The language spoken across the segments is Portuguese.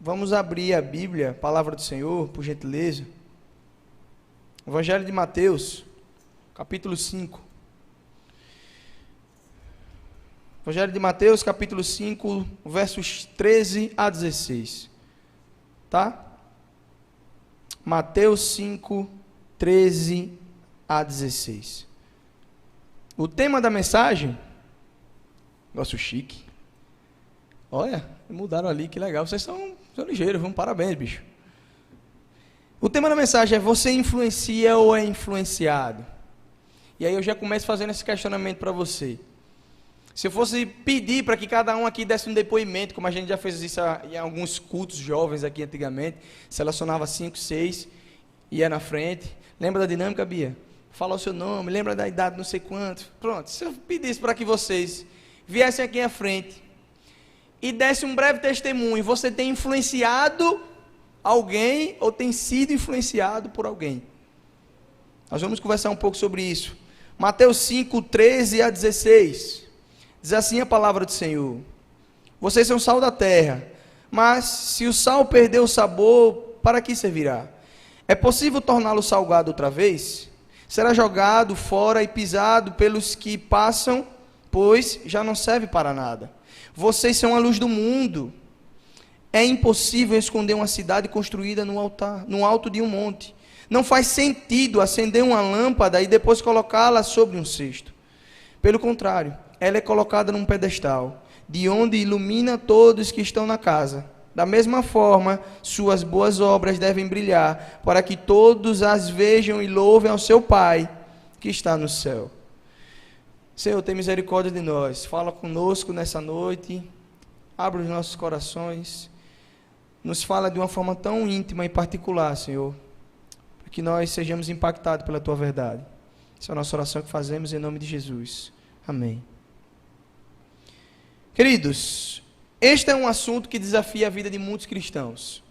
Vamos abrir a Bíblia, a palavra do Senhor, por gentileza. Evangelho de Mateus, capítulo 5. Evangelho de Mateus, capítulo 5, versos 13 a 16. Tá? Mateus 5, 13 a 16. O tema da mensagem, negócio chique. Olha, mudaram ali, que legal. Vocês são ligeiros, parabéns, bicho. O tema da mensagem é: você influencia ou é influenciado? E aí eu já começo fazendo esse questionamento para você. Se eu fosse pedir para que cada um aqui desse um depoimento, como a gente já fez isso em alguns cultos jovens aqui antigamente, selecionava 5, 6, ia na frente. Lembra da dinâmica, Bia? Fala o seu nome, lembra da idade, não sei quanto. Pronto, se eu pedisse para que vocês viessem aqui à frente e desse um breve testemunho, você tem influenciado alguém ou tem sido influenciado por alguém? Nós vamos conversar um pouco sobre isso. Mateus 5, 13 a 16. Diz assim a palavra do Senhor: vocês são sal da terra, mas se o sal perder o sabor, para que servirá? É possível torná-lo salgado outra vez? Será jogado fora e pisado pelos que passam, pois já não serve para nada. Vocês são a luz do mundo. É impossível esconder uma cidade construída no alto de um monte. Não faz sentido acender uma lâmpada e depois colocá-la sobre um cesto. Pelo contrário, ela é colocada num pedestal, de onde ilumina todos que estão na casa. Da mesma forma, suas boas obras devem brilhar, para que todos as vejam e louvem ao seu Pai, que está no céu. Senhor, tem misericórdia de nós. Fala conosco nessa noite. Abre os nossos corações. Nos fala de uma forma tão íntima e particular, Senhor, para que nós sejamos impactados pela Tua verdade. Essa é a nossa oração que fazemos em nome de Jesus. Amém. Queridos, este é um assunto que desafia a vida de muitos cristãos.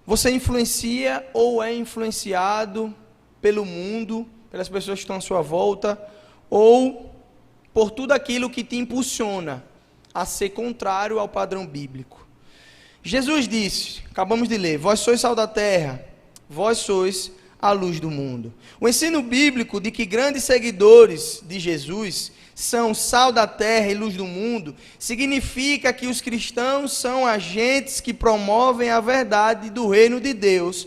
Você influencia ou é influenciado pelo mundo, pelas pessoas que estão à sua volta, ou por tudo aquilo que te impulsiona a ser contrário ao padrão bíblico. Jesus disse, acabamos de ler: vós sois sal da terra, vós sois a luz do mundo. O ensino bíblico de que grandes seguidores de Jesus são sal da terra e luz do mundo significa que os cristãos são agentes que promovem a verdade do reino de Deus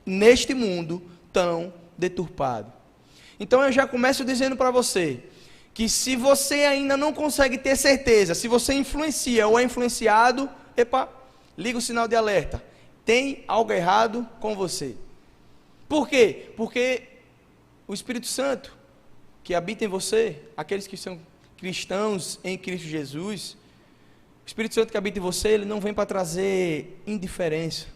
neste mundo tão deturpado. Então eu já começo dizendo para você que se você ainda não consegue ter certeza se você influencia ou é influenciado, liga o sinal de alerta. Tem algo errado com você. Por quê? Porque o Espírito Santo que habita em você, aqueles que são cristãos em Cristo Jesus, o Espírito Santo que habita em você, ele não vem para trazer indiferença,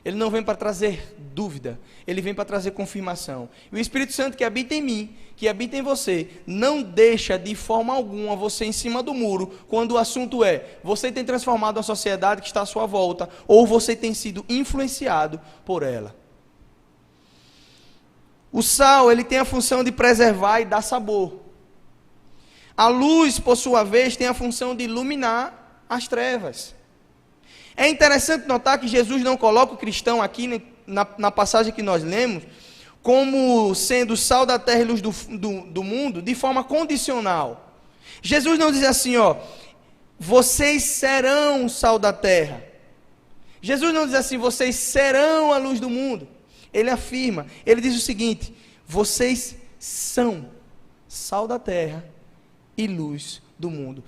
ele não vem para trazer dúvida, ele vem para trazer confirmação. E o Espírito Santo que habita em mim, que habita em você, não deixa de forma alguma você em cima do muro, quando o assunto é: você tem transformado a sociedade que está à sua volta, ou você tem sido influenciado por ela. O sal, ele tem a função de preservar e dar sabor. A luz, por sua vez, tem a função de iluminar as trevas. É interessante notar que Jesus não coloca o cristão aqui, na passagem que nós lemos, como sendo sal da terra e luz do mundo, de forma condicional. Jesus não diz assim, vocês serão sal da terra. Jesus não diz assim, vocês serão a luz do mundo. Ele afirma, ele diz o seguinte: vocês são sal da terra e luz do mundo.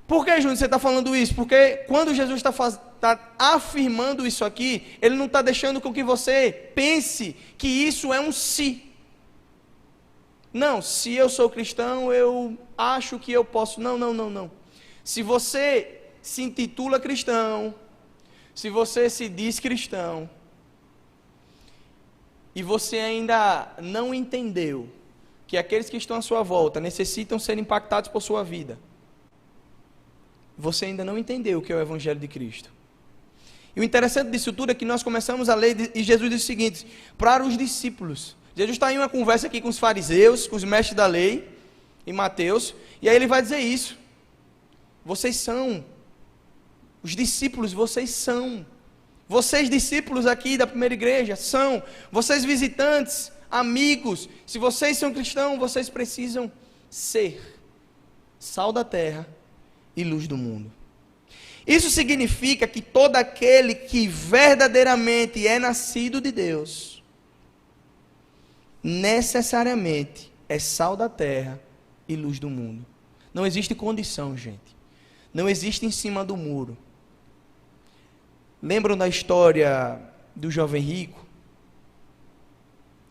Por que, Júnior, você está falando isso? Porque quando Jesus está afirmando isso aqui, ele não está deixando com que você pense que isso é um si. Não, se eu sou cristão, eu acho que eu posso. Não. Se você se intitula cristão, se você se diz cristão, e você ainda não entendeu que aqueles que estão à sua volta necessitam ser impactados por sua vida, você ainda não entendeu o que é o Evangelho de Cristo. E o interessante disso tudo é que nós começamos a ler, e Jesus diz o seguinte, para os discípulos. Jesus está em uma conversa aqui com os fariseus, com os mestres da lei, em Mateus, e aí ele vai dizer isso: vocês são Os discípulos, vocês são. Vocês discípulos aqui da primeira igreja são. Vocês visitantes, amigos, se vocês são cristãos, vocês precisam ser sal da terra e luz do mundo. Isso significa que todo aquele que verdadeiramente é nascido de Deus, necessariamente é sal da terra e luz do mundo. Não existe condição, gente. Não existe em cima do muro. Lembram da história do jovem rico?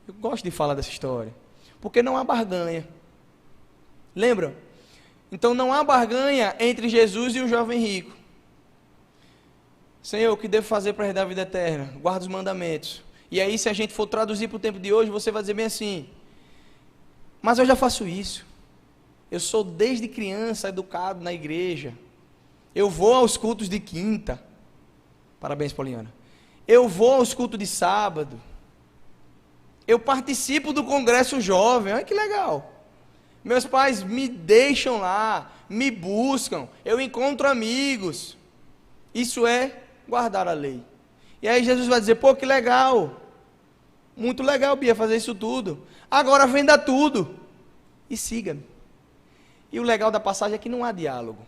Eu gosto de falar dessa história, porque não há barganha. Lembram? Então não há barganha entre Jesus e o jovem rico. Senhor, o que devo fazer para herdar a vida eterna? Guarda os mandamentos. E aí, se a gente for traduzir para o tempo de hoje, você vai dizer bem assim: mas eu já faço isso. Eu sou desde criança educado na igreja. Eu vou aos cultos de quinta. Parabéns, Poliana. Eu vou aos cultos de sábado. Eu participo do congresso jovem. Olha que legal. Meus pais me deixam lá, me buscam. Eu encontro amigos. Isso é guardar a lei. E aí Jesus vai dizer: pô, que legal. Muito legal, Bia, fazer isso tudo. Agora venda tudo e siga-me. E o legal da passagem é que não há diálogo.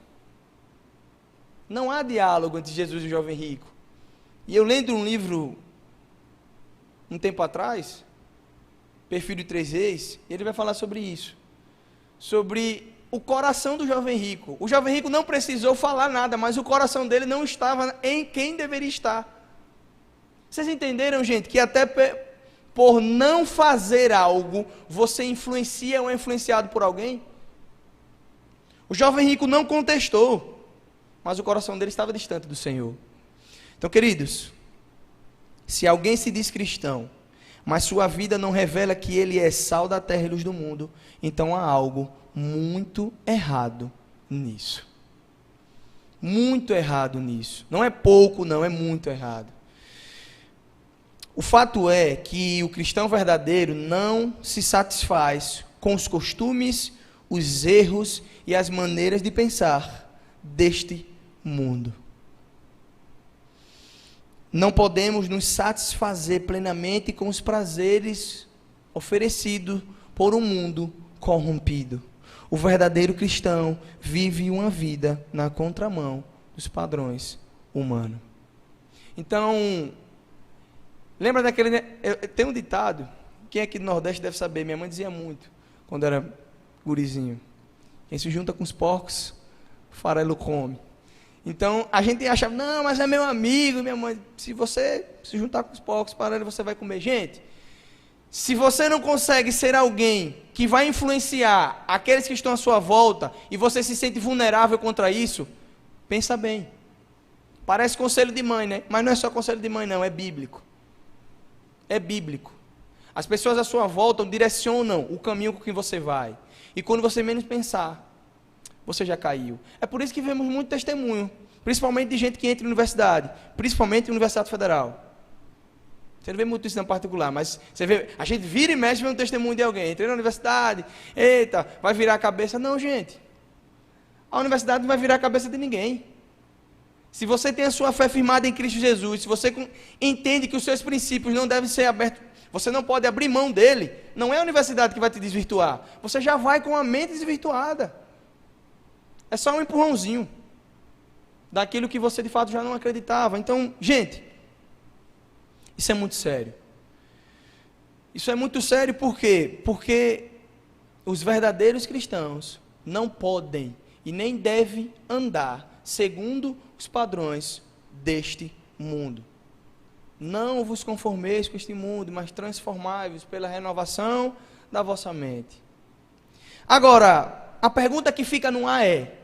Não há diálogo entre Jesus e o jovem rico. E eu lendo um livro, um tempo atrás, Perfil de Três Reis, ele vai falar sobre isso. Sobre o coração do jovem rico. O jovem rico não precisou falar nada, mas o coração dele não estava em quem deveria estar. Vocês entenderam, gente, que até por não fazer algo, você influencia ou é influenciado por alguém? O jovem rico não contestou, mas o coração dele estava distante do Senhor. Então, queridos, se alguém se diz cristão, mas sua vida não revela que ele é sal da terra e luz do mundo, então há algo muito errado nisso. Muito errado nisso. Não é pouco, não, é muito errado. O fato é que o cristão verdadeiro não se satisfaz com os costumes, os erros e as maneiras de pensar deste mundo. Não podemos nos satisfazer plenamente com os prazeres oferecidos por um mundo corrompido. O verdadeiro cristão vive uma vida na contramão dos padrões humanos. Então, lembra daquele... Tem um ditado, quem aqui do Nordeste deve saber, minha mãe dizia muito, quando era gurizinho: quem se junta com os porcos, farelo come. Então, a gente achava: não, mas é meu amigo, minha mãe. Se você se juntar com os porcos, farelo, você vai comer. Gente, se você não consegue ser alguém que vai influenciar aqueles que estão à sua volta, e você se sente vulnerável contra isso, pensa bem. Parece conselho de mãe, né? Mas não é só conselho de mãe, não, é bíblico. É bíblico. As pessoas à sua volta direcionam o caminho com que você vai. E quando você menos pensar, você já caiu. É por isso que vemos muito testemunho, principalmente de gente que entra em universidade, principalmente em Universidade Federal. Você não vê muito isso na particular, mas você vê, a gente vira e mexe vendo um testemunho de alguém. Entrei na universidade, eita, vai virar a cabeça. Não, gente. A universidade não vai virar a cabeça de ninguém. Se você tem a sua fé firmada em Cristo Jesus, se você entende que os seus princípios não devem ser abertos, você não pode abrir mão dele, não é a universidade que vai te desvirtuar. Você já vai com a mente desvirtuada. É só um empurrãozinho daquilo que você de fato já não acreditava. Então, gente, isso é muito sério. Isso é muito sério por quê? Porque os verdadeiros cristãos não podem e nem devem andar segundo os padrões deste mundo. Não vos conformeis com este mundo, mas transformai-vos pela renovação da vossa mente. Agora, a pergunta que fica no ar é: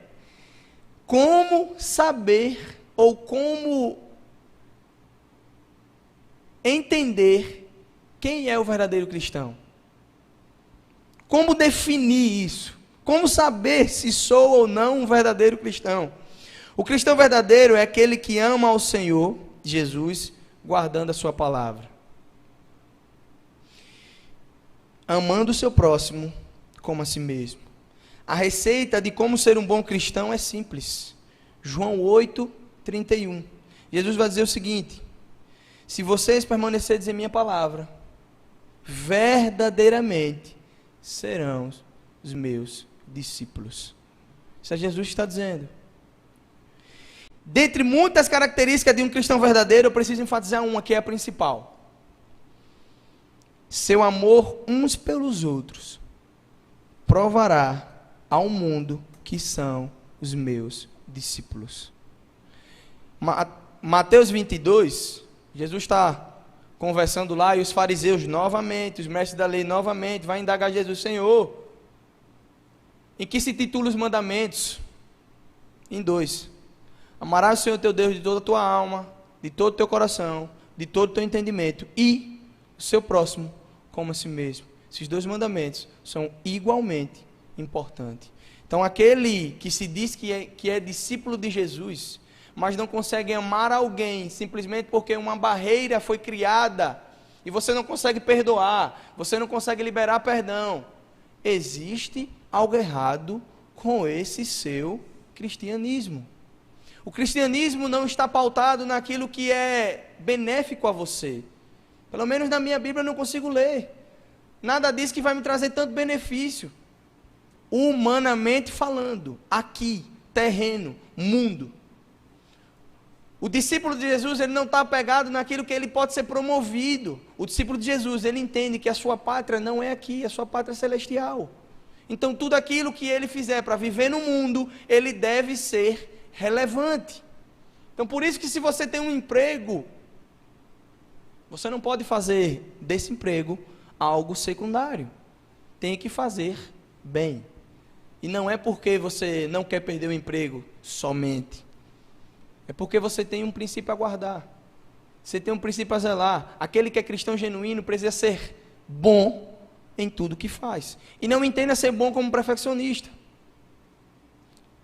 como saber ou como entender quem é o verdadeiro cristão? Como definir isso? Como saber se sou ou não um verdadeiro cristão? O cristão verdadeiro é aquele que ama ao Senhor Jesus, guardando a sua palavra, amando o seu próximo como a si mesmo. A receita de como ser um bom cristão é simples. João 8, 31. Jesus vai dizer o seguinte: se vocês permanecerem em minha palavra, verdadeiramente serão os meus discípulos. Isso é Jesus que está dizendo. Dentre muitas características de um cristão verdadeiro, eu preciso enfatizar uma que é a principal: seu amor uns pelos outros provará ao mundo que são os meus discípulos. Mateus 22, Jesus está conversando lá e os fariseus novamente, os mestres da lei novamente, vai indagar Jesus: Senhor, em que se titulam os mandamentos? Em 2. Amarás o Senhor teu Deus de toda a tua alma, de todo o teu coração, de todo o teu entendimento, e o seu próximo como a si mesmo. Esses 2 mandamentos são igualmente importantes. Então, aquele que se diz que é discípulo de Jesus, mas não consegue amar alguém simplesmente porque uma barreira foi criada e você não consegue perdoar, você não consegue liberar perdão, existe algo errado com esse seu cristianismo. O cristianismo não está pautado naquilo que é benéfico a você. Pelo menos na minha Bíblia eu não consigo ler. Nada diz que vai me trazer tanto benefício. Humanamente falando, aqui, terreno, mundo. O discípulo de Jesus, ele não está apegado naquilo que ele pode ser promovido. O discípulo de Jesus, ele entende que a sua pátria não é aqui, a sua pátria é celestial. Então, tudo aquilo que ele fizer para viver no mundo, ele deve ser relevante. Então, por isso que se você tem um emprego, você não pode fazer desse emprego algo secundário. Tem que fazer bem. E não é porque você não quer perder o emprego somente. É porque você tem um princípio a guardar. Você tem um princípio a zelar. Aquele que é cristão genuíno precisa ser bom em tudo que faz. E não entenda ser bom como perfeccionista.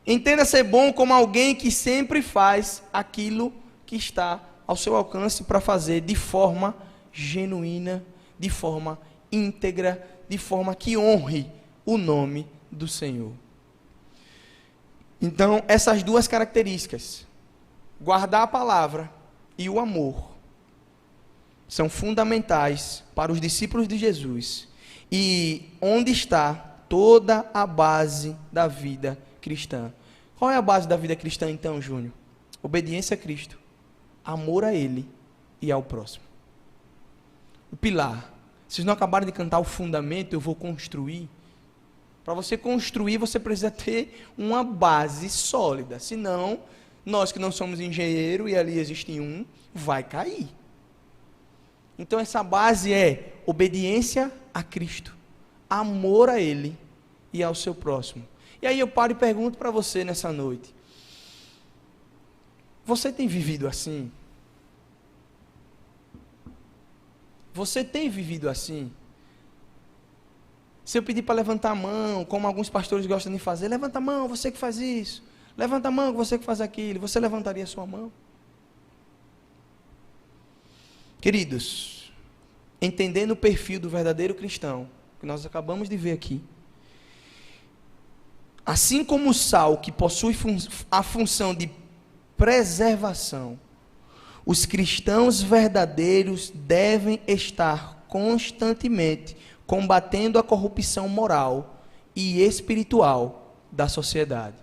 Entenda ser bom como alguém que sempre faz aquilo que está ao seu alcance para fazer de forma genuína, de forma íntegra, de forma que honre o nome do Senhor. Então, essas 2 características, guardar a palavra e o amor, são fundamentais para os discípulos de Jesus. E onde está toda a base da vida cristã? Qual é a base da vida cristã então, Júnior? Obediência a Cristo, amor a Ele e ao próximo. O pilar. Vocês não acabaram de cantar o fundamento, eu vou construir. Para você construir, você precisa ter uma base sólida. Senão, nós que não somos engenheiro e ali existe um, vai cair. Então essa base é obediência a Cristo, amor a Ele e ao seu próximo. E aí eu paro e pergunto para você nessa noite: você tem vivido assim? Você tem vivido assim? Se eu pedir para levantar a mão, como alguns pastores gostam de fazer, levanta a mão, você que faz isso. Levanta a mão, você que faz aquilo. Você levantaria a sua mão? Queridos, entendendo o perfil do verdadeiro cristão, que nós acabamos de ver aqui, assim como o sal que possui a função de preservação, os cristãos verdadeiros devem estar constantemente combatendo a corrupção moral e espiritual da sociedade.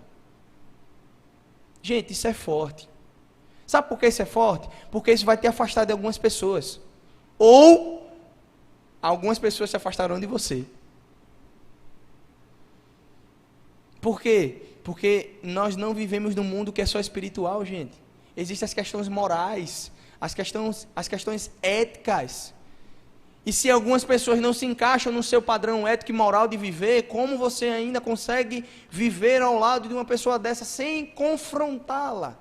Gente, isso é forte. Sabe por que isso é forte? Porque isso vai te afastar de algumas pessoas. Ou algumas pessoas se afastarão de você. Por quê? Porque nós não vivemos num mundo que é só espiritual, gente. Existem as questões morais, as questões éticas. E se algumas pessoas não se encaixam no seu padrão ético e moral de viver, como você ainda consegue viver ao lado de uma pessoa dessa sem confrontá-la?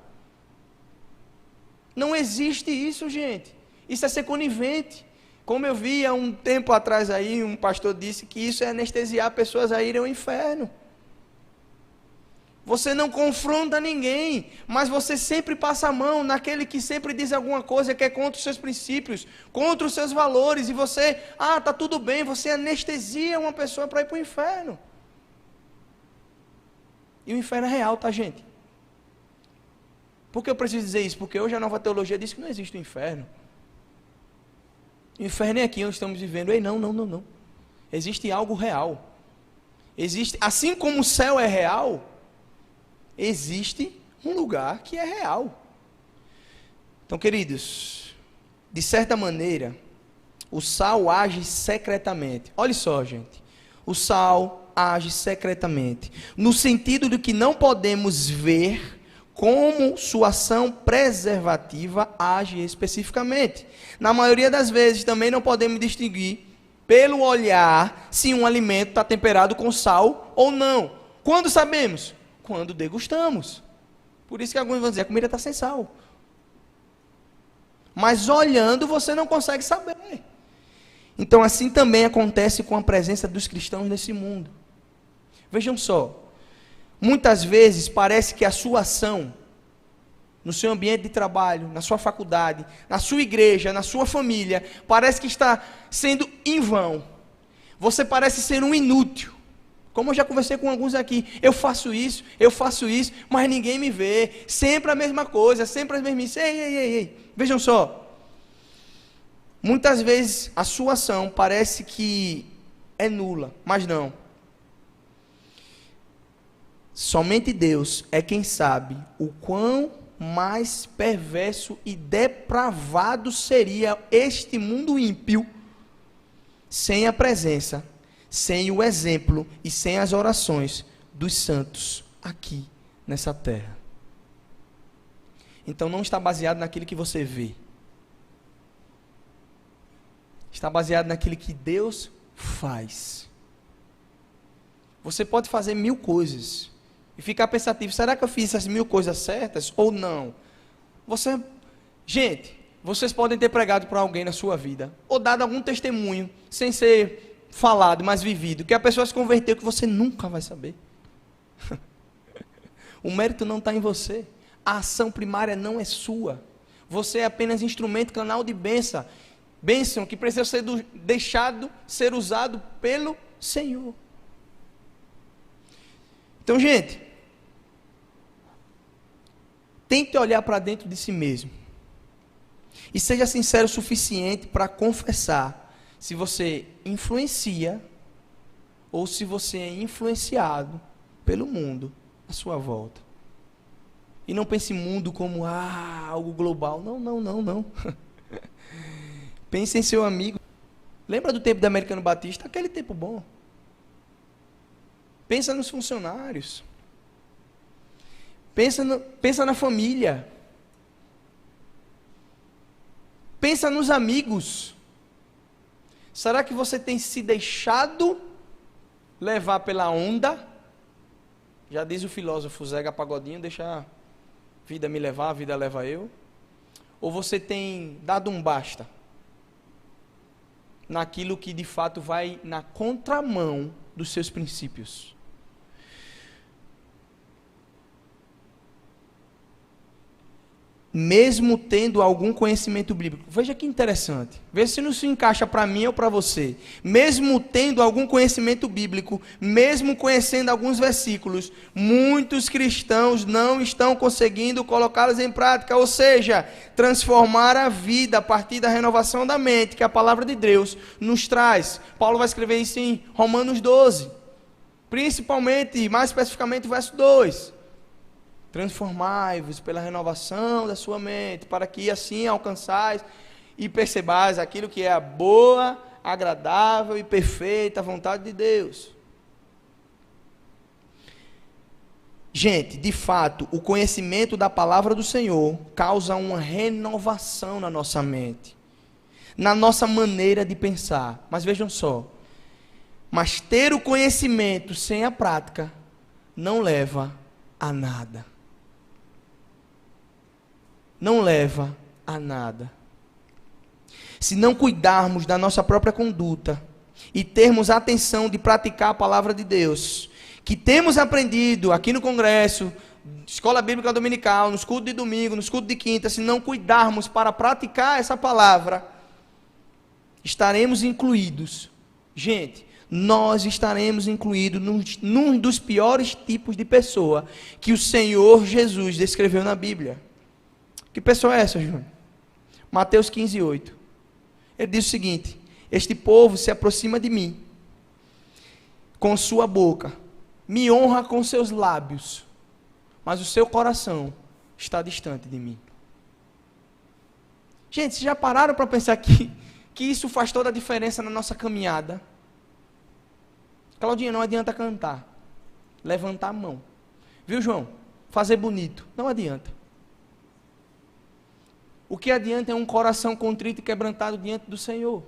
Não existe isso, gente. Isso é ser conivente. Como eu vi há um tempo atrás aí, um pastor disse que isso é anestesiar pessoas a irem ao inferno. Você não confronta ninguém, mas você sempre passa a mão naquele que sempre diz alguma coisa que é contra os seus princípios, contra os seus valores, e você, tá tudo bem, você anestesia uma pessoa para ir para o inferno. E o inferno é real, tá, gente? Por que eu preciso dizer isso? Porque hoje a nova teologia diz que não existe o inferno. O inferno é aqui onde estamos vivendo. Ei, não. Existe algo real. Existe, assim como o céu é real, existe um lugar que é real. Então, queridos, de certa maneira, o sal age secretamente. Olha só, gente. O sal age secretamente, no sentido de que não podemos ver como sua ação preservativa age especificamente. Na maioria das vezes, também não podemos distinguir pelo olhar se um alimento está temperado com sal ou não. Quando sabemos? Quando degustamos. Por isso que alguns vão dizer, a comida está sem sal. Mas olhando você não consegue saber. Então assim também acontece com a presença dos cristãos nesse mundo. Vejam só, muitas vezes parece que a sua ação, no seu ambiente de trabalho, na sua faculdade, na sua igreja, na sua família, parece que está sendo em vão. Você parece ser um inútil. Como eu já conversei com alguns aqui, eu faço isso, mas ninguém me vê. Sempre a mesma coisa, sempre as mesmas. Ei. Vejam só. Muitas vezes a sua ação parece que é nula, mas não. Somente Deus é quem sabe o quão mais perverso e depravado seria este mundo ímpio sem a presença, sem o exemplo e sem as orações dos santos aqui nessa terra. Então não está baseado naquilo que você vê. Está baseado naquilo que Deus faz. Você pode fazer 1000 coisas e ficar pensativo, será que eu fiz essas 1000 coisas certas ou não? Gente, vocês podem ter pregado para alguém na sua vida, ou dado algum testemunho, sem ser falado, mas vivido, que a pessoa se converteu, que você nunca vai saber. O mérito não está em você, a ação primária não é sua, você é apenas instrumento, canal de bênção que precisa ser deixado ser usado pelo Senhor. Então, gente, tente olhar para dentro de si mesmo e seja sincero o suficiente para confessar se você influencia ou se você é influenciado pelo mundo à sua volta. E não pense mundo como algo global. Não. Pense em seu amigo. Lembra do tempo do Americano Batista? Aquele tempo bom. Pensa nos funcionários. Pensa na família. Pensa nos amigos. Será que você tem se deixado levar pela onda? Já diz o filósofo Zeca Pagodinho, deixa a vida me levar, a vida leva eu. Ou você tem dado um basta naquilo que de fato vai na contramão dos seus princípios? Mesmo tendo algum conhecimento bíblico. Veja que interessante. Veja se não se encaixa para mim ou para você. Mesmo tendo algum conhecimento bíblico, mesmo conhecendo alguns versículos, muitos cristãos não estão conseguindo colocá-los em prática, ou seja, transformar a vida a partir da renovação da mente, que a palavra de Deus nos traz. Paulo vai escrever isso em Romanos 12, principalmente, mais especificamente, o verso 2. Transformai-vos pela renovação da sua mente, para que assim alcançais e percebais aquilo que é a boa, agradável e perfeita vontade de Deus. Gente, de fato, o conhecimento da palavra do Senhor causa uma renovação na nossa mente, na nossa maneira de pensar. Mas vejam só, mas ter o conhecimento sem a prática não leva a nada. Não leva a nada. Se não cuidarmos da nossa própria conduta e termos a atenção de praticar a palavra de Deus, que temos aprendido aqui no congresso, escola bíblica dominical, nos cultos de domingo, nos cultos de quinta, se não cuidarmos para praticar essa palavra, estaremos incluídos. Gente, nós estaremos incluídos num dos piores tipos de pessoa que o Senhor Jesus descreveu na Bíblia. Que pessoa é essa, Júnior? Mateus 15:8. Ele diz o seguinte: este povo se aproxima de mim com sua boca, me honra com seus lábios, mas o seu coração está distante de mim. Gente, vocês já pararam para pensar que isso faz toda a diferença na nossa caminhada? Claudinha, não adianta cantar, levantar a mão. Viu, João? Fazer bonito, não adianta. O que adianta é um coração contrito e quebrantado diante do Senhor.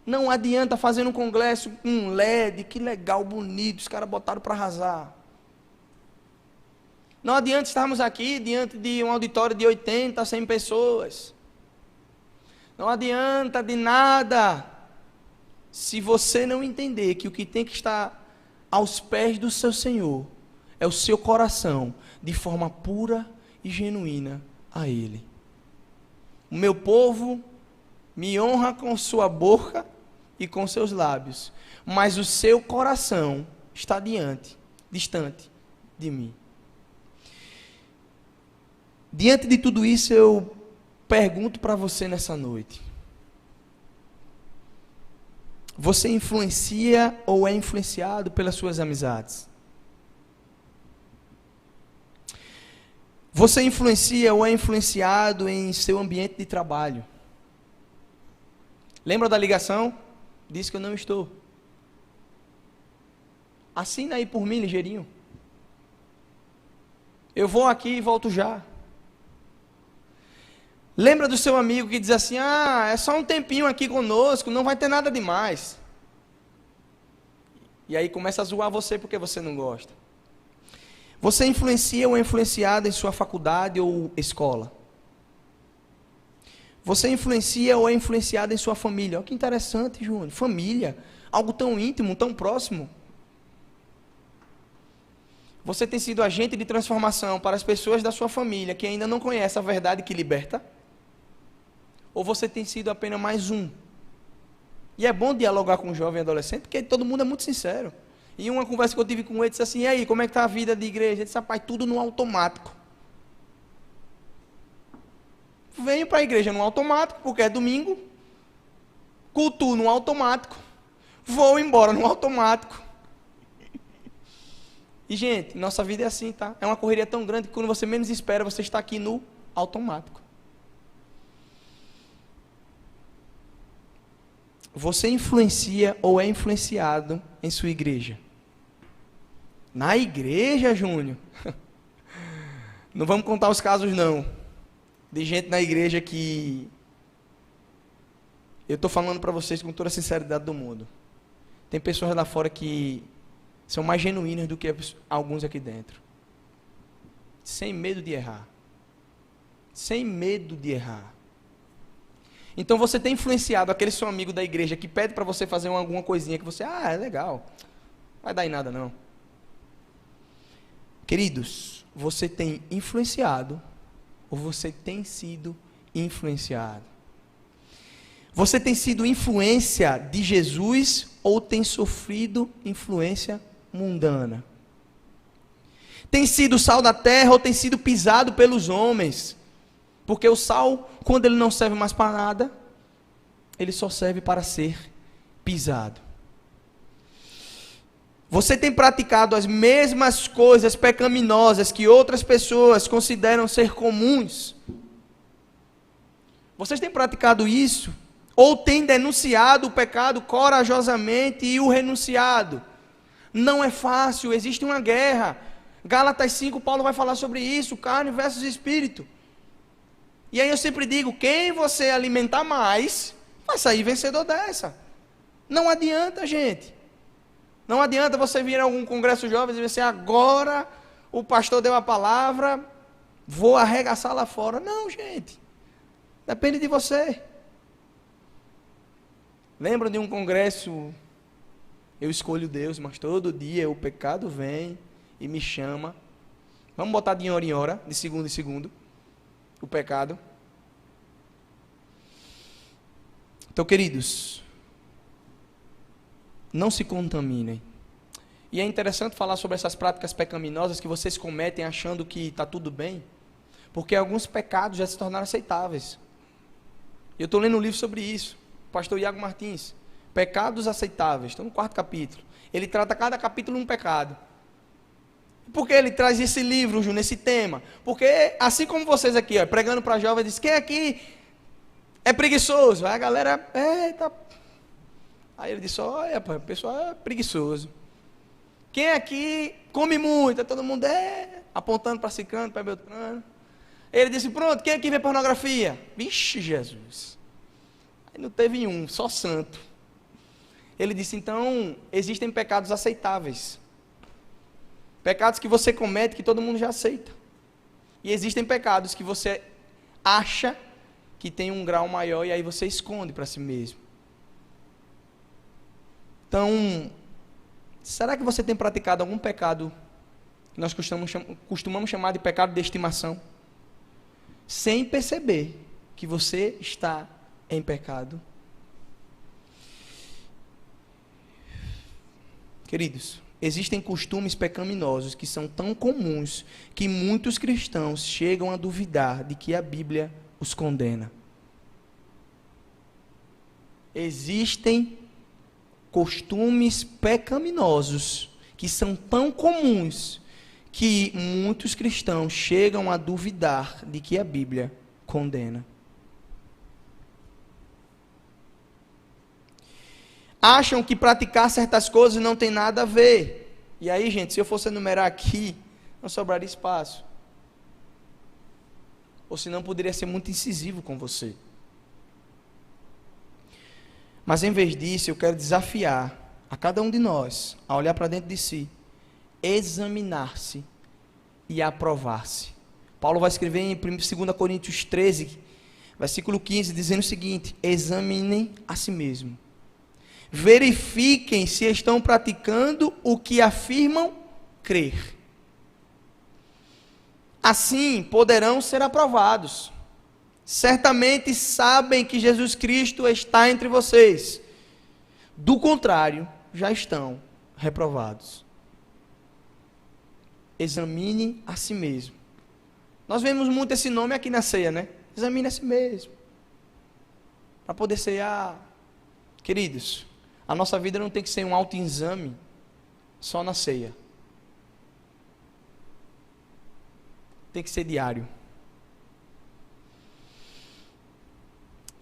Não adianta fazer um congresso com um LED, que legal, bonito, os caras botaram para arrasar. Não adianta estarmos aqui diante de um auditório de 80, 100 pessoas. Não adianta de nada se você não entender que o que tem que estar aos pés do seu Senhor é o seu coração, de forma pura e genuína a Ele. O meu povo me honra com sua boca e com seus lábios, mas o seu coração está distante de mim. Diante de tudo isso, eu pergunto para você nessa noite: você influencia ou é influenciado pelas suas amizades? Você influencia ou é influenciado em seu ambiente de trabalho? Lembra da ligação? Disse que eu não estou. Assina aí por mim, ligeirinho. Eu vou aqui e volto já. Lembra do seu amigo que diz assim: é só um tempinho aqui conosco, não vai ter nada demais. E aí começa a zoar você porque você não gosta. Você influencia ou é influenciado em sua faculdade ou escola? Você influencia ou é influenciado em sua família? Olha que interessante, Júnior. Família, algo tão íntimo, tão próximo. Você tem sido agente de transformação para as pessoas da sua família que ainda não conhecem a verdade que liberta? Ou você tem sido apenas mais um? E é bom dialogar com um jovem adolescente, porque todo mundo é muito sincero. E uma conversa que eu tive com ele, disse assim: e aí, como é que está a vida de igreja? Ele disse: rapaz, tudo no automático. Venho para a igreja no automático, porque é domingo. Cultuo no automático. Vou embora no automático. E, gente, nossa vida é assim, tá? É uma correria tão grande que quando você menos espera, você está aqui no automático. Você influencia ou é influenciado em sua igreja? Na igreja, Júnior? Não vamos contar os casos, não. De gente na igreja que... Eu estou falando para vocês com toda a sinceridade do mundo. Tem pessoas lá fora que são mais genuínas do que alguns aqui dentro. Sem medo de errar. Sem medo de errar. Então você tem influenciado aquele seu amigo da igreja que pede para você fazer alguma coisinha que você... é legal. Não vai dar em nada, não. Queridos, você tem influenciado ou você tem sido influenciado? Você tem sido influência de Jesus ou tem sofrido influência mundana? Tem sido sal da terra ou tem sido pisado pelos homens? Porque o sal, quando ele não serve mais para nada, ele só serve para ser pisado. Você tem praticado as mesmas coisas pecaminosas que outras pessoas consideram ser comuns? Vocês têm praticado isso? Ou têm denunciado o pecado corajosamente e o renunciado? Não é fácil, existe uma guerra. Gálatas 5, Paulo vai falar sobre isso, carne versus espírito. E aí eu sempre digo, quem você alimentar mais, vai sair vencedor dessa. Não adianta, gente. Não adianta você vir a algum congresso jovem e dizer assim: agora o pastor deu a palavra, vou arregaçar lá fora. Não, gente. Depende de você. Lembra de um congresso? Eu escolho Deus, mas todo dia o pecado vem e me chama. Vamos botar de hora em hora, de segundo em segundo, o pecado. Então, queridos, não se contaminem. E é interessante falar sobre essas práticas pecaminosas que vocês cometem achando que está tudo bem. Porque alguns pecados já se tornaram aceitáveis. Eu estou lendo um livro sobre isso, pastor Iago Martins, Pecados Aceitáveis, estou no 4º capítulo. Ele trata cada capítulo um pecado. Por que ele traz esse livro, Ju, nesse tema? Porque, assim como vocês aqui, ó, pregando para jovens, diz, quem aqui é preguiçoso? Aí a galera, eita. Aí ele disse, olha, o pessoal é preguiçoso. Quem aqui come muito? Todo mundo apontando para Cicrano, para Beltrano. Ele disse, pronto, quem aqui vê pornografia? Vixe, Jesus. Aí não teve um, só santo. Ele disse, então, existem pecados aceitáveis. Pecados que você comete que todo mundo já aceita. E existem pecados que você acha que tem um grau maior e aí você esconde para si mesmo. Então, será que você tem praticado algum pecado que nós costumamos chamar de pecado de estimação? Sem perceber que você está em pecado. Queridos, existem costumes pecaminosos que são tão comuns que muitos cristãos chegam a duvidar de que a Bíblia os condena. Existem costumes pecaminosos que são tão comuns que muitos cristãos chegam a duvidar de que a Bíblia condena. Acham que praticar certas coisas não tem nada a ver. E aí, gente, se eu fosse enumerar aqui, não sobraria espaço. Ou senão poderia ser muito incisivo com você. Mas em vez disso, eu quero desafiar a cada um de nós a olhar para dentro de si, examinar-se e aprovar-se. Paulo vai escrever em 2 Coríntios 13, versículo 15, dizendo o seguinte: examinem a si mesmo. Verifiquem se estão praticando o que afirmam crer. Assim poderão ser aprovados. Certamente sabem que Jesus Cristo está entre vocês. Do contrário, já estão reprovados. Examine a si mesmo. Nós vemos muito esse nome aqui na ceia, né? Examine a si mesmo. Para poder ceiar. Queridos, a nossa vida não tem que ser um autoexame só na ceia. Tem que ser diário.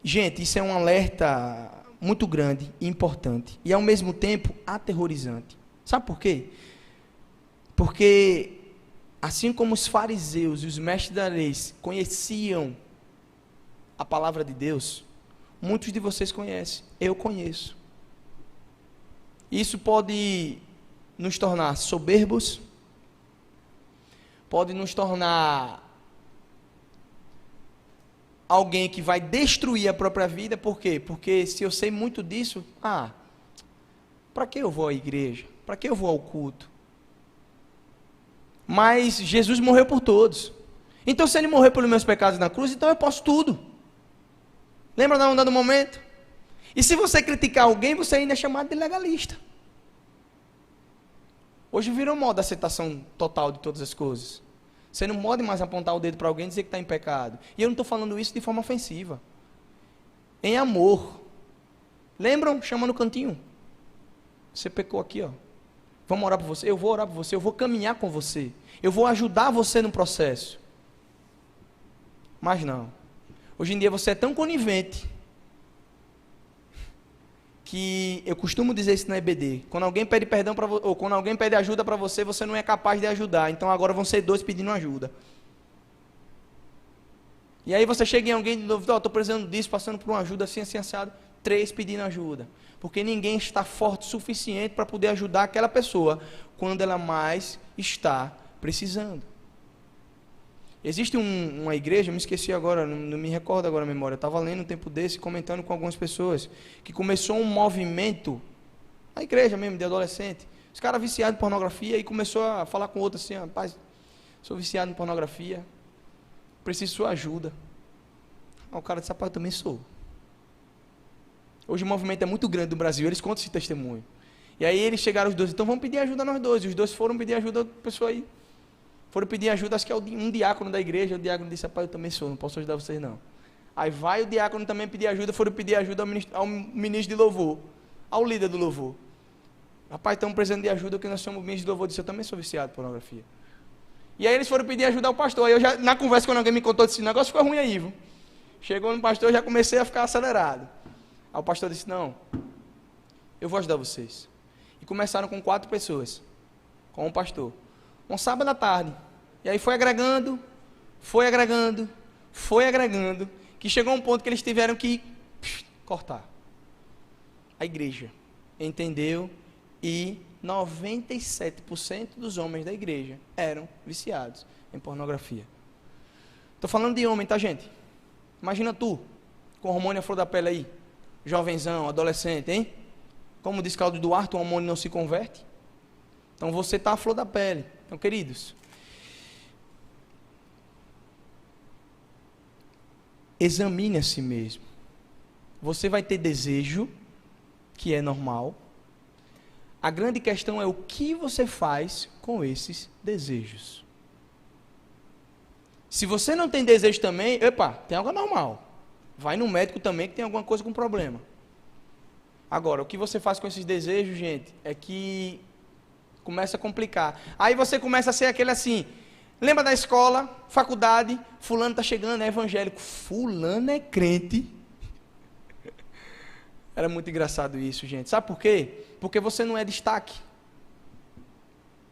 Gente, isso é um alerta muito grande e importante. E ao mesmo tempo aterrorizante. Sabe por quê? Porque assim como os fariseus e os mestres da lei conheciam a palavra de Deus, muitos de vocês conhecem, eu conheço. Isso pode nos tornar soberbos, pode nos tornar alguém que vai destruir a própria vida. Por quê? Porque se eu sei muito disso, para que eu vou à igreja? Para que eu vou ao culto? Mas Jesus morreu por todos. Então se ele morreu pelos meus pecados na cruz, então eu posso tudo. Lembra da onda do momento? E se você criticar alguém, você ainda é chamado de legalista. Hoje virou moda a aceitação total de todas as coisas. Você não pode mais apontar o dedo para alguém e dizer que está em pecado. E eu não estou falando isso de forma ofensiva. Em amor. Lembram? Chama no cantinho. Você pecou aqui, ó. Vamos orar por você? Eu vou orar por você, eu vou caminhar com você. Eu vou ajudar você no processo. Mas não. Hoje em dia você é tão conivente que eu costumo dizer isso na EBD. Quando alguém pede perdão para você, ou quando alguém pede ajuda para você, você não é capaz de ajudar. Então agora vão ser dois pedindo ajuda. E aí você chega em alguém de novo, estou precisando disso, passando por uma ajuda assim, assim, assado. 3 pedindo ajuda. Porque ninguém está forte o suficiente para poder ajudar aquela pessoa quando ela mais está precisando. Existe uma igreja, me esqueci agora, não me recordo agora a memória, eu estava lendo um tempo desse, comentando com algumas pessoas, que começou um movimento, na igreja mesmo, de adolescente, os caras viciados em pornografia, e começou a falar com outro assim: rapaz, sou viciado em pornografia, preciso de sua ajuda. Aí o cara disse: rapaz, eu também sou. Hoje o movimento é muito grande no Brasil, eles contam esse testemunho. E aí eles chegaram os dois, então vamos pedir ajuda nós dois. E os dois foram pedir ajuda da pessoa aí. Foram pedir ajuda, acho que é um diácono da igreja. O diácono disse: rapaz, eu também sou, não posso ajudar vocês não. Aí vai o diácono também pedir ajuda, foram pedir ajuda ao ministro de louvor, ao líder do louvor. Rapaz, estamos precisando de ajuda, porque nós somos ministros de louvor. Disse: eu também sou viciado em pornografia. E aí eles foram pedir ajuda ao pastor. Aí eu já, na conversa, quando alguém me contou, disse: o negócio ficou ruim aí, viu? Chegou no pastor, eu já comecei a ficar acelerado. Aí o pastor disse: não, eu vou ajudar vocês. E começaram com 4 pessoas, com o pastor. Um sábado à tarde. E aí foi agregando, que chegou um ponto que eles tiveram que cortar. A igreja entendeu e 97% dos homens da igreja eram viciados em pornografia. Estou falando de homem, tá, gente? Imagina tu, com hormônio à flor da pele aí, jovenzão, adolescente, hein? Como diz Cláudio Duarte, o hormônio não se converte. Então você está à flor da pele. Então, queridos, examine a si mesmo. Você vai ter desejo, que é normal. A grande questão é o que você faz com esses desejos. Se você não tem desejo também, tem algo anormal. Vai no médico também que tem alguma coisa com problema. Agora, o que você faz com esses desejos, gente, é que começa a complicar. Aí você começa a ser aquele assim, lembra da escola, faculdade, fulano está chegando, é evangélico, fulano é crente. Era muito engraçado isso, gente. Sabe por quê? Porque você não é destaque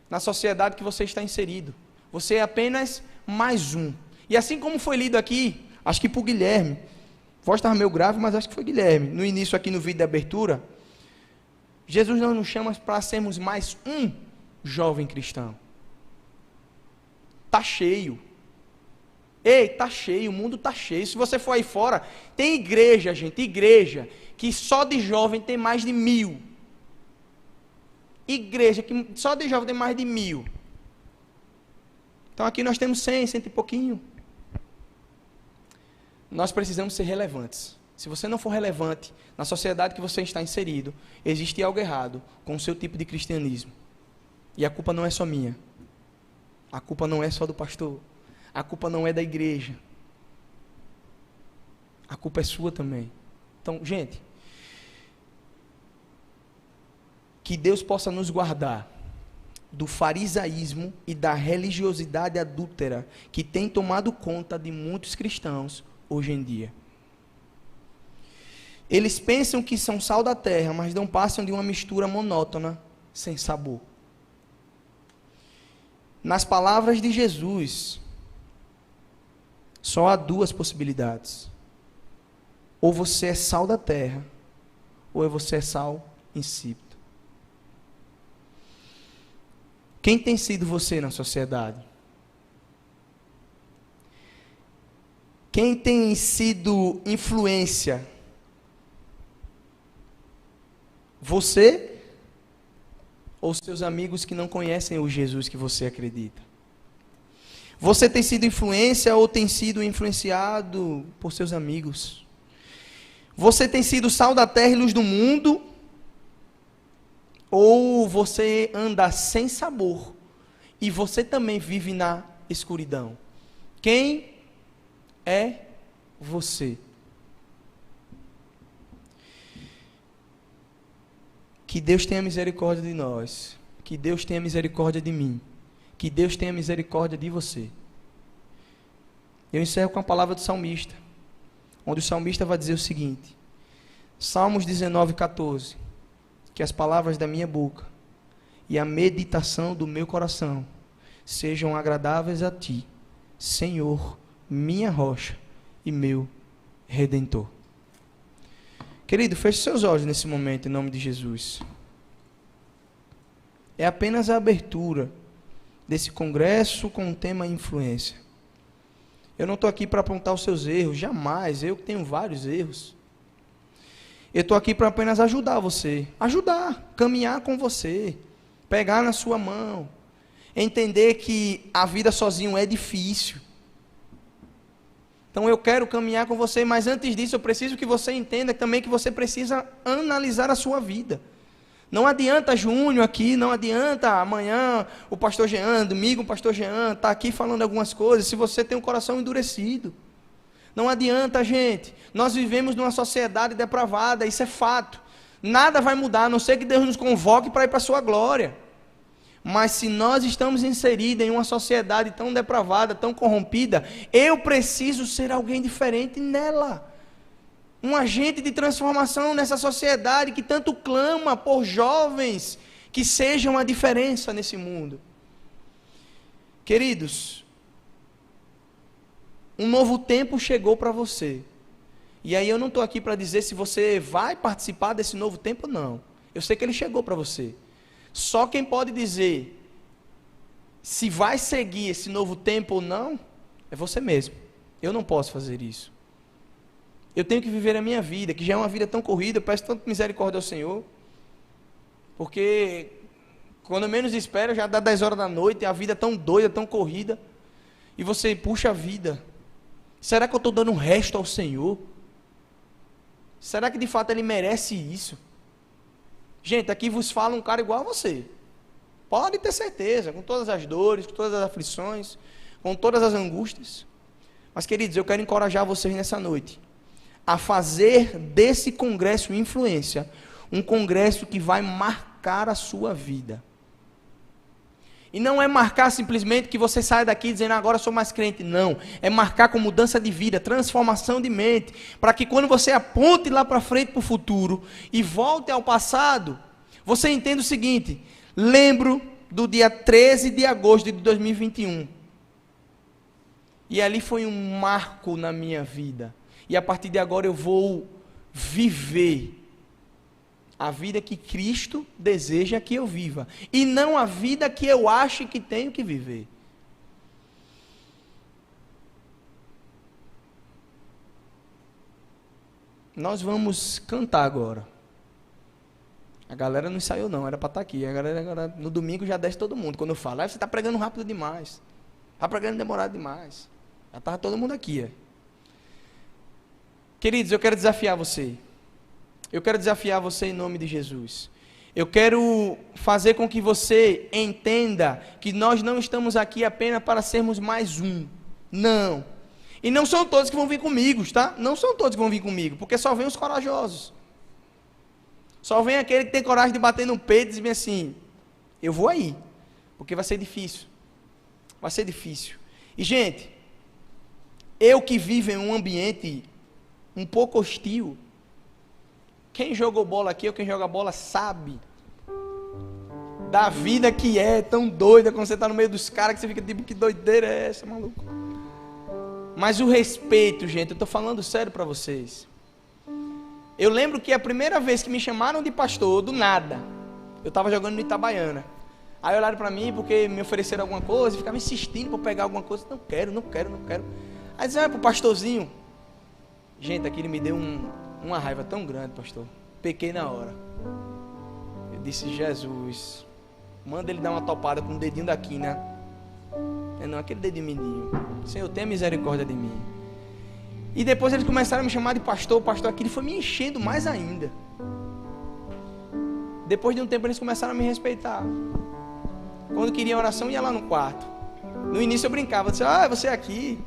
na sociedade que você está inserido. Você é apenas mais um. E assim como foi lido aqui, acho que por Guilherme, a voz estava meio grave, mas acho que foi Guilherme, no início aqui no vídeo de abertura, Jesus não nos chama para sermos mais um jovem cristão. Está cheio. Ei, está cheio, o mundo está cheio. Se você for aí fora, tem igreja, gente, igreja, que só de jovem tem mais de 1000. Igreja que só de jovem tem mais de 1000. Então aqui nós temos 100 e pouquinho. Nós precisamos ser relevantes. Se você não for relevante na sociedade que você está inserido, existe algo errado com o seu tipo de cristianismo. E a culpa não é só minha. A culpa não é só do pastor. A culpa não é da igreja. A culpa é sua também. Então, gente, que Deus possa nos guardar do farisaísmo e da religiosidade adúltera que tem tomado conta de muitos cristãos hoje em dia. Eles pensam que são sal da terra, mas não passam de uma mistura monótona, sem sabor. Nas palavras de Jesus, só há 2 possibilidades. Ou você é sal da terra, ou você é sal insípido. Quem tem sido você na sociedade? Quem tem sido influência? Você ou seus amigos que não conhecem o Jesus que você acredita? Você tem sido influência ou tem sido influenciado por seus amigos? Você tem sido sal da terra e luz do mundo? Ou você anda sem sabor e você também vive na escuridão? Quem é você? Que Deus tenha misericórdia de nós. Que Deus tenha misericórdia de mim. Que Deus tenha misericórdia de você. Eu encerro com a palavra do salmista, onde o salmista vai dizer o seguinte, Salmos 19:14, que as palavras da minha boca e a meditação do meu coração sejam agradáveis a ti, Senhor, minha rocha e meu Redentor. Querido, feche seus olhos nesse momento, em nome de Jesus. É apenas a abertura desse congresso com o tema influência. Eu não estou aqui para apontar os seus erros, jamais, eu que tenho vários erros. Eu estou aqui para apenas ajudar você, caminhar com você, pegar na sua mão, entender que a vida sozinho é difícil. Então eu quero caminhar com você, mas antes disso eu preciso que você entenda também que você precisa analisar a sua vida. Não adianta Júnior aqui, não adianta amanhã o pastor Jean, domingo o pastor Jean está aqui falando algumas coisas, se você tem um coração endurecido. Não adianta, gente. Nós vivemos numa sociedade depravada, isso é fato. Nada vai mudar, a não ser que Deus nos convoque para ir para a sua glória. Mas se nós estamos inseridos em uma sociedade tão depravada, tão corrompida, eu preciso ser alguém diferente nela. Um agente de transformação nessa sociedade que tanto clama por jovens que sejam a diferença nesse mundo. Queridos, um novo tempo chegou para você. E aí eu não estou aqui para dizer se você vai participar desse novo tempo, não. Eu sei que ele chegou para você. Só quem pode dizer se vai seguir esse novo tempo ou não, é você mesmo. Eu não posso fazer isso. Eu tenho que viver a minha vida, que já é uma vida tão corrida, eu peço tanta misericórdia ao Senhor, porque quando eu menos espero, já dá 10 horas da noite, a vida é tão doida, tão corrida, e você, puxa a vida, será que eu estou dando um resto ao Senhor? Será que de fato Ele merece isso? Gente, aqui vos fala um cara igual a você, pode ter certeza, com todas as dores, com todas as aflições, com todas as angústias, mas queridos, eu quero encorajar vocês nessa noite, a fazer desse congresso Influência, um congresso que vai marcar a sua vida. E não é marcar simplesmente que você saia daqui dizendo, agora eu sou mais crente, não. É marcar com mudança de vida, transformação de mente, para que quando você aponte lá para frente para o futuro, e volte ao passado, você entenda o seguinte, lembro do dia 13 de agosto de 2021, e ali foi um marco na minha vida, e a partir de agora eu vou viver a vida que Cristo deseja que eu viva, e não a vida que eu acho que tenho que viver. Nós vamos cantar agora. A galera não ensaiou não, era para estar aqui. A galera agora, no domingo já desce todo mundo. Quando eu falo, você está pregando rápido demais, está pregando demorado demais. Já estava todo mundo aqui. Queridos, eu quero desafiar você. Eu quero desafiar você em nome de Jesus. Eu quero fazer com que você entenda que nós não estamos aqui apenas para sermos mais um. Não. E não são todos que vão vir comigo, tá? Não são todos que vão vir comigo, porque só vem os corajosos. Só vem aquele que tem coragem de bater no peito e dizer assim, eu vou aí, porque vai ser difícil. Vai ser difícil. E, gente, eu que vivo em um ambiente um pouco hostil, quem jogou bola aqui ou quem joga bola sabe da vida que é tão doida quando você está no meio dos caras que você fica tipo, que doideira é essa, maluco? Mas o respeito, gente, eu estou falando sério para vocês. Eu lembro que a primeira vez que me chamaram de pastor, do nada, eu estava jogando no Itabaiana. Aí olharam para mim porque me ofereceram alguma coisa, ficavam insistindo para pegar alguma coisa. Não quero. Aí diziam, para o pastorzinho. Gente, aquilo me deu uma raiva tão grande, pastor. Pequei na hora. Eu disse, Jesus, manda ele dar uma topada com o dedinho da quina. Não, aquele dedinho mindinho. Senhor, tenha misericórdia de mim. E depois eles começaram a me chamar de pastor. O pastor aquilo foi me enchendo mais ainda. Depois de um tempo eles começaram a me respeitar. Quando queria oração, ia lá no quarto. No início eu brincava, eu disse, você é aqui.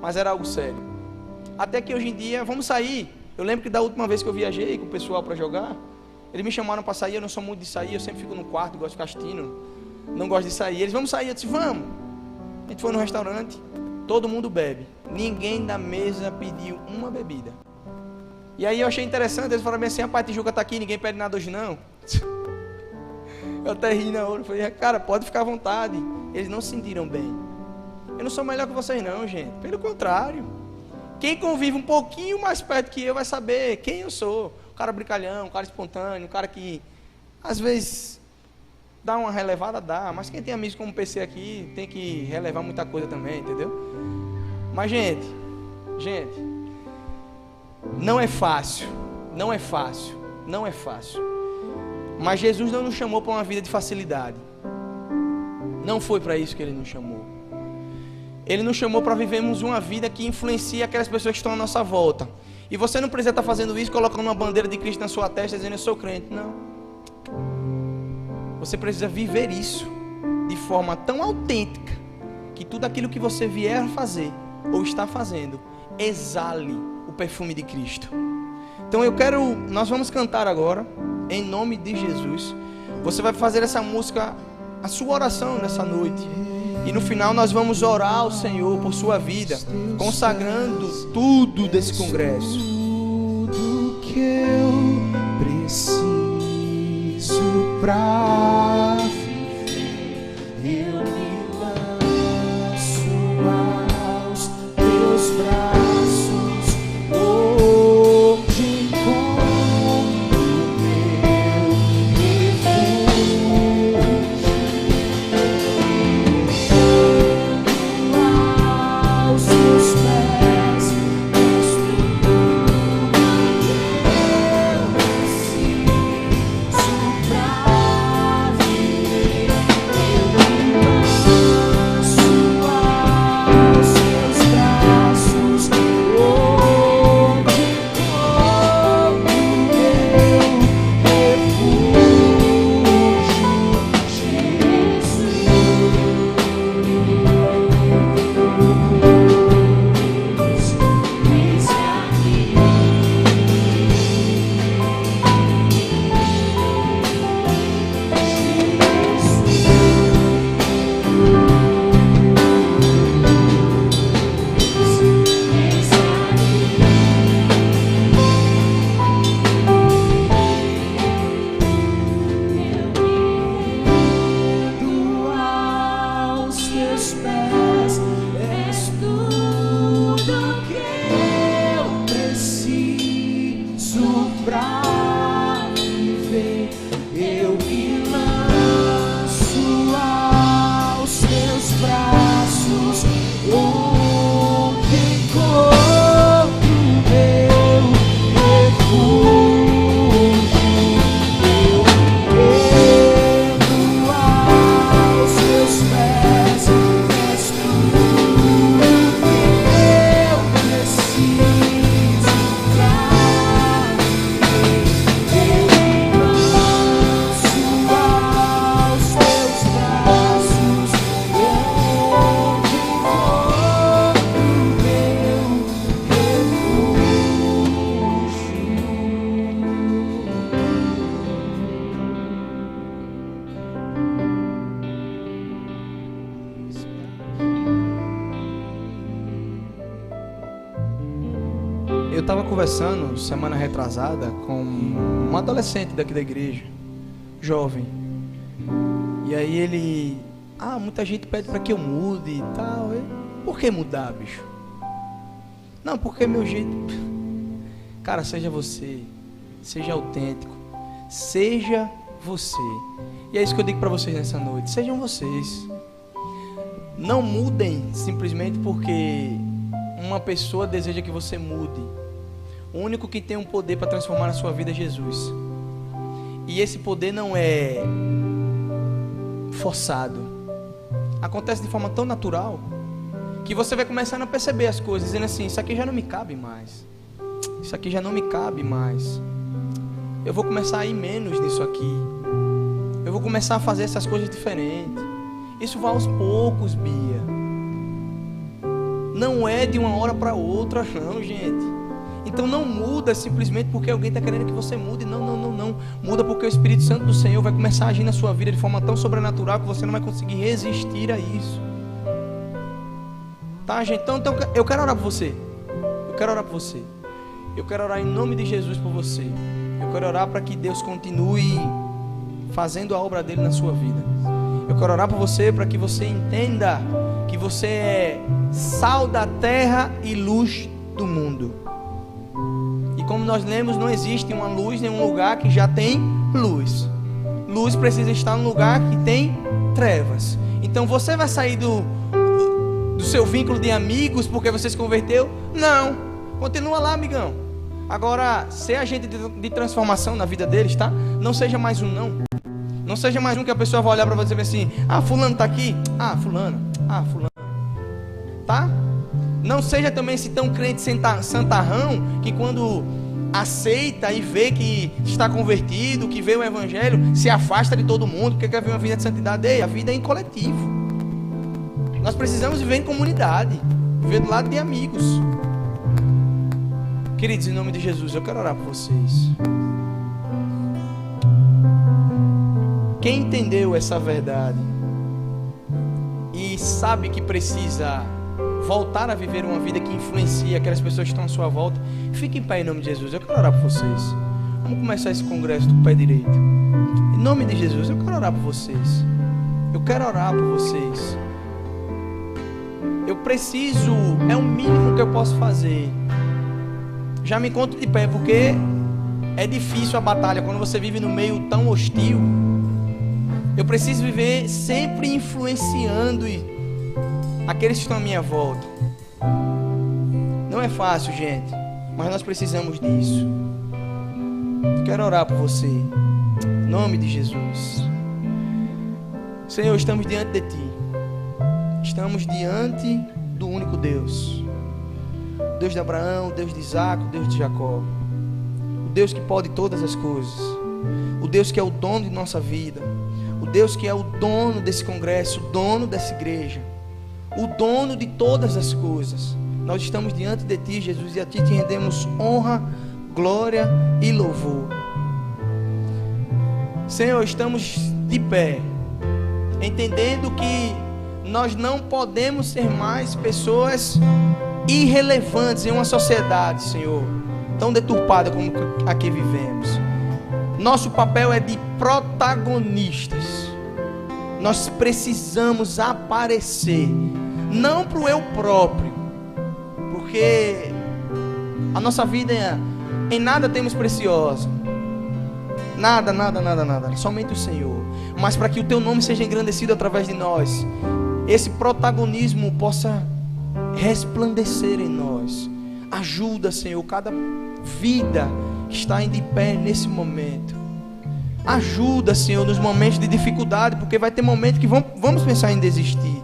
Mas era algo sério. Até que hoje em dia, vamos sair. Eu lembro que da última vez que eu viajei com o pessoal para jogar, eles me chamaram para sair, eu não sou muito de sair, eu sempre fico no quarto, gosto de ficar assistindo, não gosto de sair. Eles, vamos sair, eu disse, vamos. A gente foi no restaurante, todo mundo bebe. Ninguém da mesa pediu uma bebida. E aí eu achei interessante, eles falaram assim, rapaz, Tijuca está aqui, ninguém pede nada hoje não. Eu até ri na hora, falei, cara, pode ficar à vontade. Eles não se sentiram bem. Eu não sou melhor que vocês não, gente, pelo contrário. Quem convive um pouquinho mais perto que eu vai saber quem eu sou. Um cara brincalhão, um cara espontâneo, um cara que às vezes dá uma relevada, dá. Mas quem tem amigos como o PC aqui tem que relevar muita coisa também, entendeu? Mas gente, não é fácil. Mas Jesus não nos chamou para uma vida de facilidade. Não foi para isso que Ele nos chamou. Ele nos chamou para vivermos uma vida que influencia aquelas pessoas que estão à nossa volta. E você não precisa estar fazendo isso, colocando uma bandeira de Cristo na sua testa, dizendo eu sou crente. Não. Você precisa viver isso de forma tão autêntica que tudo aquilo que você vier a fazer ou está fazendo exale o perfume de Cristo. Então nós vamos cantar agora em nome de Jesus. Você vai fazer essa música a sua oração nessa noite. E no final nós vamos orar ao Senhor por sua vida, consagrando tudo desse congresso. Tudo que eu preciso pra viver, eu me lanço aos teus braços, onde encontro meu refúgio. Aos teus pés, és tudo que eu preciso pra viver. Eu me lanço aos teus braços, onde encontro meu aos teus pés, és tudo que eu preciso pra viver. Eu me lanço aos teus braços, onde encontro meu refúgio. Eu rendo aos teus pés, és tudo que eu preciso pra viver. Eu me lanço aos teus braços, onde encontro meu Eu estava conversando semana retrasada com um adolescente daqui da igreja, jovem. E aí ele, muita gente pede para que eu mude e tal. Por que mudar, bicho? Não, porque meu jeito. Cara, seja você, seja autêntico, seja você. E é isso que eu digo para vocês nessa noite. Sejam vocês. Não mudem simplesmente porque uma pessoa deseja que você mude. O único que tem um poder para transformar a sua vida é Jesus. E esse poder não é forçado. Acontece de forma tão natural que você vai começando a perceber as coisas, dizendo assim: isso aqui já não me cabe mais. Isso aqui já não me cabe mais. Eu vou começar a ir menos nisso aqui. Eu vou começar a fazer essas coisas diferentes. Isso vai aos poucos, Bia. Não é de uma hora para outra, não, gente. Então não muda simplesmente porque alguém está querendo que você mude. Não. Muda porque o Espírito Santo do Senhor vai começar a agir na sua vida de forma tão sobrenatural que você não vai conseguir resistir a isso. Tá, gente? Então eu quero orar por você. Eu quero orar por você. Eu quero orar em nome de Jesus por você. Eu quero orar para que Deus continue fazendo a obra dele na sua vida. Eu quero orar por você para que você entenda que você é sal da terra e luz do mundo. E como nós lemos, não existe uma luz em um lugar que já tem luz. Luz precisa estar num lugar que tem trevas. Então você vai sair do seu vínculo de amigos porque você se converteu? Não. Continua lá, amigão. Agora, ser agente de transformação na vida deles, tá? Não seja mais um não. Não seja mais um que a pessoa vai olhar para você e dizer assim: fulano tá aqui? Fulano. Tá? Não seja também esse tão crente santarrão que quando aceita e vê que está convertido, que vê o evangelho, se afasta de todo mundo, porque quer ver uma vida de santidade. Ei, a vida é em coletivo. Nós precisamos viver em comunidade, viver do lado de amigos. Queridos, em nome de Jesus, eu quero orar por vocês. Quem entendeu essa verdade e sabe que precisa voltar a viver uma vida que influencia aquelas pessoas que estão à sua volta, fique em pé em nome de Jesus. Eu quero orar por vocês. Vamos começar esse congresso do pé direito. Em nome de Jesus, eu quero orar por vocês. Eu quero orar por vocês. Eu preciso, é o mínimo que eu posso fazer. Já me encontro de pé, porque é difícil a batalha quando você vive no meio tão hostil. Eu preciso viver sempre influenciando aqueles que estão à minha volta. Não é fácil, gente, mas nós precisamos disso. Quero orar por você, em nome de Jesus. Senhor, estamos diante de Ti. Estamos diante do único Deus. Deus de Abraão, Deus de Isaac, Deus de Jacó. O Deus que pode todas as coisas. O Deus que é o dono de nossa vida. O Deus que é o dono desse congresso, o dono dessa igreja. O dono de todas as coisas. Nós estamos diante de Ti, Jesus, e a Ti te rendemos honra, glória e louvor. Senhor, estamos de pé, entendendo que nós não podemos ser mais pessoas irrelevantes em uma sociedade, Senhor, tão deturpada como a que vivemos. Nosso papel é de protagonistas. Nós precisamos aparecer, não para o eu próprio, porque a nossa vida em nada temos preciosa. Nada, somente o Senhor. Mas para que o Teu nome seja engrandecido através de nós, esse protagonismo possa resplandecer em nós. Ajuda, Senhor, cada vida que está de pé nesse momento. Ajuda, Senhor, nos momentos de dificuldade, porque vai ter momentos que vamos pensar em desistir.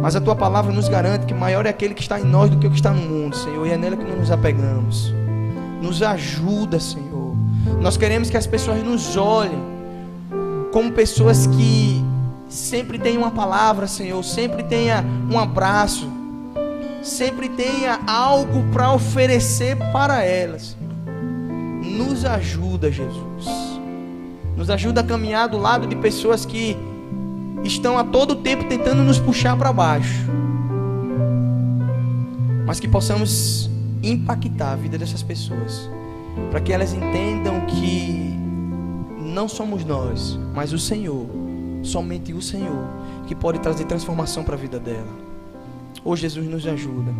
Mas a Tua palavra nos garante que maior é aquele que está em nós do que o que está no mundo, Senhor, e é nela que nós nos apegamos. Nos ajuda, Senhor. Nós queremos que as pessoas nos olhem como pessoas que sempre tenham uma palavra, Senhor, sempre tenha um abraço, sempre tenha algo para oferecer para elas. Nos ajuda, Jesus. Nos ajuda a caminhar do lado de pessoas que estão a todo tempo tentando nos puxar para baixo, mas que possamos impactar a vida dessas pessoas, para que elas entendam que não somos nós, mas o Senhor, somente o Senhor, que pode trazer transformação para a vida dela. Oh, Jesus, nos ajuda,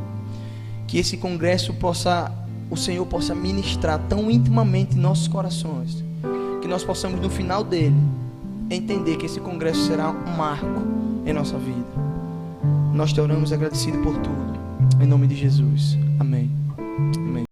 que esse congresso o Senhor possa ministrar tão intimamente em nossos corações, que nós possamos no final dele entender que esse congresso será um marco em nossa vida. Nós te oramos agradecido por tudo, em nome de Jesus, amém.